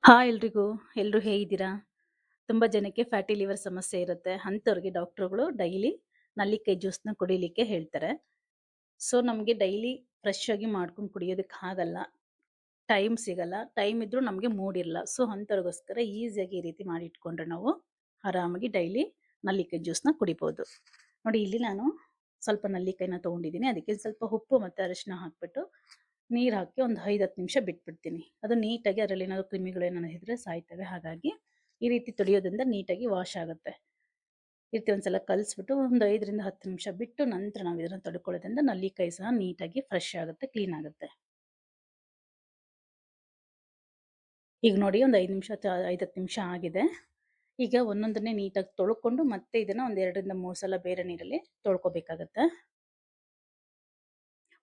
Hi ಎಲ್ರಿಗೂ. ಎಲ್ರು ಹೇಗಿದ್ದೀರಾ? ತುಂಬಾ ಜನಕ್ಕೆ ಫ್ಯಾಟಿ ಲಿವರ್ ಸಮಸ್ಯೆ ಇರುತ್ತೆ. ಅಂಥವ್ರಿಗೆ ಡಾಕ್ಟರ್‌ಗಳು ಡೈಲಿ ನಲ್ಲಿಕಾಯಿ ಜ್ಯೂಸ್‌ನ ಕುಡಿಲಿಕ್ಕೆ ಹೇಳ್ತಾರೆ. ಸೊ, ನಮಗೆ ಡೈಲಿ ಫ್ರೆಶ್ ಆಗಿ ಮಾಡ್ಕೊಂಡು ಕುಡಿಯೋದಕ್ಕೆ ಆಗಲ್ಲ. ಟೈಮ್ ಸಿಗಲ್ಲ. ಟೈಮ್ ಇದ್ರೂ ನಮಗೆ ಮೂಡ್ ಇರಲ್ಲ. ಸೊ, ಅಂಥವ್ರಿಗೋಸ್ಕರ ಈಸಿಯಾಗಿ ಈ ರೀತಿ ಮಾಡಿ ಇಟ್ಕೊಂಡ್ರೆ ನಾವು ಆರಾಮಾಗಿ ಡೈಲಿ ನಲ್ಲಿಕಾಯಿ ಜ್ಯೂಸ್‌ನ ಕುಡಿಬೋದು. ನೋಡಿ ಇಲ್ಲಿ ನಾನು ಸ್ವಲ್ಪ ನಲ್ಲಿಕಾಯಿನ ತಗೊಂಡಿದ್ದೀನಿ. ಅದಕ್ಕೆ ಸ್ವಲ್ಪ ಉಪ್ಪು ಮತ್ತು ಅರಿಶಿನ ಹಾಕ್ಬಿಟ್ಟು ನೀರು ಹಾಕಿ ಒಂದು 5-10 ನಿಮಿಷ ಬಿಟ್ಬಿಡ್ತೀನಿ. ಅದು ನೀಟಾಗಿ ಅದರಲ್ಲಿ ಏನಾದ್ರು ಕ್ರಿಮಿಗಳು ಏನಾದ್ರು ಇದ್ರೆ ಸಾಯ್ತವೆ. ಹಾಗಾಗಿ ಈ ರೀತಿ ತೊಳೆಯೋದ್ರಿಂದ ನೀಟಾಗಿ ವಾಶ್ ಆಗುತ್ತೆ. ಈ ರೀತಿ ಒಂದ್ಸಲ ಕಲಿಸ್ಬಿಟ್ಟು ಒಂದು 5ರಿಂದ 10 ನಿಮಿಷ ಬಿಟ್ಟು ನಂತರ ನಾವು ಇದನ್ನ ತೊಳ್ಕೊಳ್ಳೋದ್ರಿಂದ ನಲ್ಲಿಕಾಯಿ ಸಹ ನೀಟಾಗಿ ಫ್ರೆಶ್ ಆಗುತ್ತೆ, ಕ್ಲೀನ್ ಆಗುತ್ತೆ. ಈಗ ನೋಡಿ ಒಂದು 5-10 ನಿಮಿಷ ಆಗಿದೆ. ಈಗ ಒಂದೊಂದನ್ನೇ ನೀಟಾಗಿ ತೊಳ್ಕೊಂಡು ಮತ್ತೆ ಇದನ್ನ ಒಂದು 2ರಿಂದ 3 ಸಲ ಬೇರೆ ನೀರಲ್ಲಿ ತೊಳ್ಕೊಬೇಕಾಗತ್ತೆ.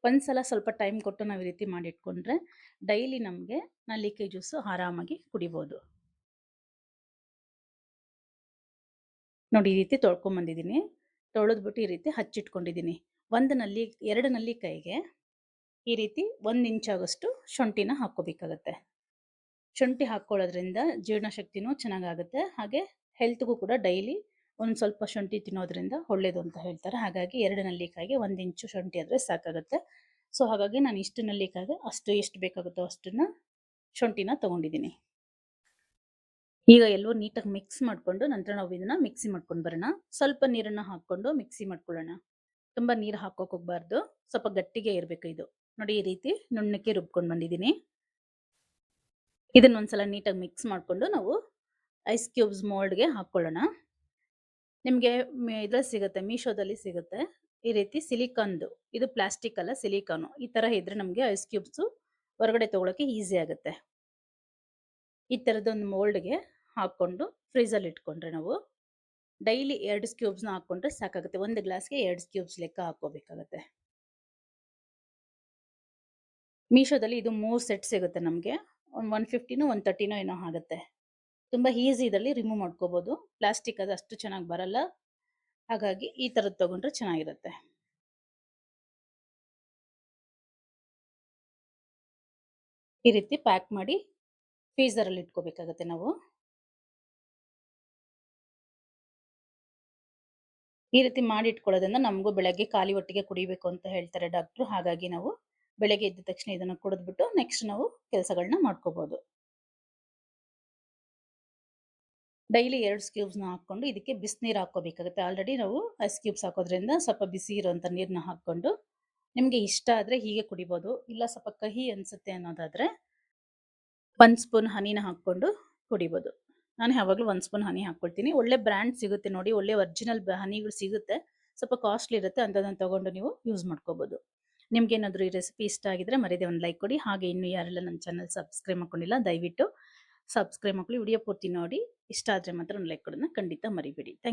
ಒಂದ್ಸಲ ಸ್ವಲ್ಪ ಟೈಮ್ ಕೊಟ್ಟು ನಾವು ಈ ರೀತಿ ಮಾಡಿಟ್ಕೊಂಡ್ರೆ ಡೈಲಿ ನಮಗೆ ನಲ್ಲಿಕಾಯಿ ಜ್ಯೂಸು ಆರಾಮಾಗಿ ಕುಡಿಬೋದು. ನೋಡಿ ಈ ರೀತಿ ತೊಳ್ಕೊಂಬಂದಿದ್ದೀನಿ. ತೊಳೆದ್ಬಿಟ್ಟು ಈ ರೀತಿ ಹಚ್ಚಿಟ್ಕೊಂಡಿದ್ದೀನಿ. 2 ನಲ್ಲಿಕಾಯಿಗೆ ಈ ರೀತಿ 1 ಇಂಚಾಗಷ್ಟು ಶುಂಠಿನ ಹಾಕ್ಕೋಬೇಕಾಗತ್ತೆ. ಶುಂಠಿ ಹಾಕ್ಕೊಳ್ಳೋದ್ರಿಂದ ಜೀರ್ಣಶಕ್ತಿನೂ ಚೆನ್ನಾಗಾಗುತ್ತೆ. ಹಾಗೆ ಹೆಲ್ತ್‌ಗೂ ಕೂಡ ಡೈಲಿ ಒಂದು ಸ್ವಲ್ಪ ಶುಂಠಿ ತಿನ್ನೋದ್ರಿಂದ ಒಳ್ಳೇದು ಅಂತ ಹೇಳ್ತಾರೆ. ಹಾಗಾಗಿ 2 ನಲ್ಲಿಕಾಯಿಗೆ 1 ಇಂಚು ಶುಂಠಿ ಆದರೆ ಸಾಕಾಗುತ್ತೆ. ಸೊ, ಹಾಗಾಗಿ ನಾನು ಇಷ್ಟು ನಲ್ಲಿಕಾಯಿಗೆ ಎಷ್ಟು ಬೇಕಾಗುತ್ತೋ ಅಷ್ಟನ್ನ ಶುಂಠಿನ ತಗೊಂಡಿದ್ದೀನಿ. ಈಗ ಎಲ್ಲವೂ ನೀಟಾಗಿ ಮಿಕ್ಸ್ ಮಾಡ್ಕೊಂಡು ನಂತರ ನಾವು ಇದನ್ನ ಮಿಕ್ಸಿ ಮಾಡ್ಕೊಂಡು ಬರೋಣ. ಸ್ವಲ್ಪ ನೀರನ್ನ ಹಾಕ್ಕೊಂಡು ಮಿಕ್ಸಿ ಮಾಡ್ಕೊಳ್ಳೋಣ. ತುಂಬಾ ನೀರು ಹಾಕೋಕ್ ಹೋಗ್ಬಾರ್ದು. ಸ್ವಲ್ಪ ಗಟ್ಟಿಗೆ ಇರಬೇಕು ಇದು. ನೋಡಿ ಈ ರೀತಿ ನುಣ್ಣಕ್ಕೆ ರುಬ್ಕೊಂಡು ಬಂದಿದ್ದೀನಿ. ಇದನ್ನ ಒಂದ್ಸಲ ನೀಟಾಗಿ ಮಿಕ್ಸ್ ಮಾಡ್ಕೊಂಡು ನಾವು ಐಸ್ ಕ್ಯೂಬ್ಸ್ ಮೋಲ್ಡ್‌ಗೆ ಹಾಕೊಳ್ಳೋಣ. ನಿಮಗೆ ಇದ್ರಲ್ಲಿ ಸಿಗುತ್ತೆ, ಮೀಶೋದಲ್ಲಿ ಸಿಗುತ್ತೆ. ಈ ರೀತಿ ಸಿಲಿಕಾನ್‌ದು. ಇದು ಪ್ಲಾಸ್ಟಿಕ್ ಅಲ್ಲ, ಸಿಲಿಕಾನು. ಈ ತರ ಇದ್ರೆ ನಮಗೆ ಐಸ್ ಕ್ಯೂಬ್ಸ್ ಹೊರಗಡೆ ತಗೊಳ್ಳೋಕೆ ಈಸಿ ಆಗುತ್ತೆ. ಈ ತರದೊಂದು ಮೋಲ್ಡ್‌ಗೆ ಹಾಕೊಂಡು ಫ್ರೀಜಲ್ಲಿ ಇಟ್ಕೊಂಡ್ರೆ ನಾವು ಡೈಲಿ 2 ಕ್ಯೂಬ್ಸ್‌ನ ಹಾಕೊಂಡ್ರೆ ಸಾಕಾಗುತ್ತೆ. ಒಂದು ಗ್ಲಾಸ್‌ಗೆ 2 ಕ್ಯೂಬ್ಸ್ ಲೆಕ್ಕ ಹಾಕೋಬೇಕಾಗತ್ತೆ. ಮೀಶೋದಲ್ಲಿ ಇದು 3 ಸೆಟ್ ಸಿಗುತ್ತೆ ನಮಗೆ. 150ನೋ 130ನೋ ಏನೋ ಆಗುತ್ತೆ. ತುಂಬಾ ಈಸಿ ಇದರಲ್ಲಿ ರಿಮೂವ್ ಮಾಡ್ಕೋಬಹುದು. ಪ್ಲಾಸ್ಟಿಕ್ ಅದು ಅಷ್ಟು ಚೆನ್ನಾಗಿ ಬರಲ್ಲ. ಹಾಗಾಗಿ ಈ ತರದ್ದು ತಗೊಂಡ್ರೆ ಚೆನ್ನಾಗಿರುತ್ತೆ. ಈ ರೀತಿ ಪ್ಯಾಕ್ ಮಾಡಿ ಫ್ರೀಜರ್ ಅಲ್ಲಿ ಇಟ್ಕೋಬೇಕಾಗತ್ತೆ ನಾವು. ಈ ರೀತಿ ಮಾಡಿ ಇಟ್ಕೊಳ್ಳೋದ್ರಿಂದ ನಮಗೂ ಬೆಳಗ್ಗೆ ಖಾಲಿ ಹೊಟ್ಟೆಗೆ ಕುಡಿಬೇಕು ಅಂತ ಹೇಳ್ತಾರೆ ಡಾಕ್ಟ್ರು. ಹಾಗಾಗಿ ನಾವು ಬೆಳಗ್ಗೆ ಎದ್ದ ತಕ್ಷಣ ಇದನ್ನ ಕುಡಿದ್ಬಿಟ್ಟು ನೆಕ್ಸ್ಟ್ ನಾವು ಕೆಲಸಗಳನ್ನ ಮಾಡ್ಕೋಬಹುದು. ಡೈಲಿ 2 ಕ್ಯೂಬ್ಸ್‌ನ ಹಾಕೊಂಡು ಇದಕ್ಕೆ ಬಿಸಿನೀರು ಹಾಕೋಬೇಕಾಗುತ್ತೆ. ಆಲ್ರೆಡಿ ನಾವು ಐಸ್ ಕ್ಯೂಬ್ಸ್ ಹಾಕೋದ್ರಿಂದ ಸ್ವಲ್ಪ ಬಿಸಿ ಇರುವಂತ ನೀರನ್ನ ಹಾಕೊಂಡು ನಿಮ್ಗೆ ಇಷ್ಟ ಆದ್ರೆ ಹೀಗೆ ಕುಡಿಬಹುದು. ಇಲ್ಲ ಸ್ವಲ್ಪ ಕಹಿ ಅನ್ಸುತ್ತೆ ಅನ್ನೋದಾದ್ರೆ 1 ಸ್ಪೂನ್ ಹನಿನ ಹಾಕೊಂಡು ಕುಡಿಬಹುದು. ನಾನು ಯಾವಾಗಲೂ 1 ಸ್ಪೂನ್ ಹನಿ ಹಾಕೊಳ್ತೀನಿ. ಒಳ್ಳೆ ಬ್ರ್ಯಾಂಡ್ ಸಿಗುತ್ತೆ ನೋಡಿ, ಒಳ್ಳೆ ಒರಿಜಿನಲ್ ಹನಿಗಳು ಸಿಗುತ್ತೆ. ಸ್ವಲ್ಪ ಕಾಸ್ಟ್ಲಿ ಇರುತ್ತೆ, ಅಂತದನ್ನ ತಗೊಂಡು ನೀವು ಯೂಸ್ ಮಾಡ್ಕೋಬಹುದು. ನಿಮ್ಗೆ ಏನಾದರೂ ಈ ರೆಸಿಪಿ ಇಷ್ಟ ಆಗಿದ್ರೆ ಮರೀದೆ ಒಂದು ಲೈಕ್ ಕೊಡಿ. ಹಾಗೆ ಇನ್ನೂ ಯಾರೆಲ್ಲ ನನ್ನ ಚಾನಲ್ ಸಬ್ಸ್ಕ್ರೈಬ್ ಮಾಡ್ಕೊಂಡಿಲ್ಲ ದಯವಿಟ್ಟು ಸಬ್ಸ್ಕ್ರೈಬ್ ಮಾಡ್ಕೊಳ್ಳಿ. ವಿಡಿಯೋ ಪೂರ್ತಿ ನೋಡಿ. ಇಷ್ಟ ಆದರೆ ಮಾತ್ರ ಒಂದು ಲೈಕ್ ಕೊಡೋದನ್ನ ಖಂಡಿತ ಮರಿಬೇಡಿ. Thank you.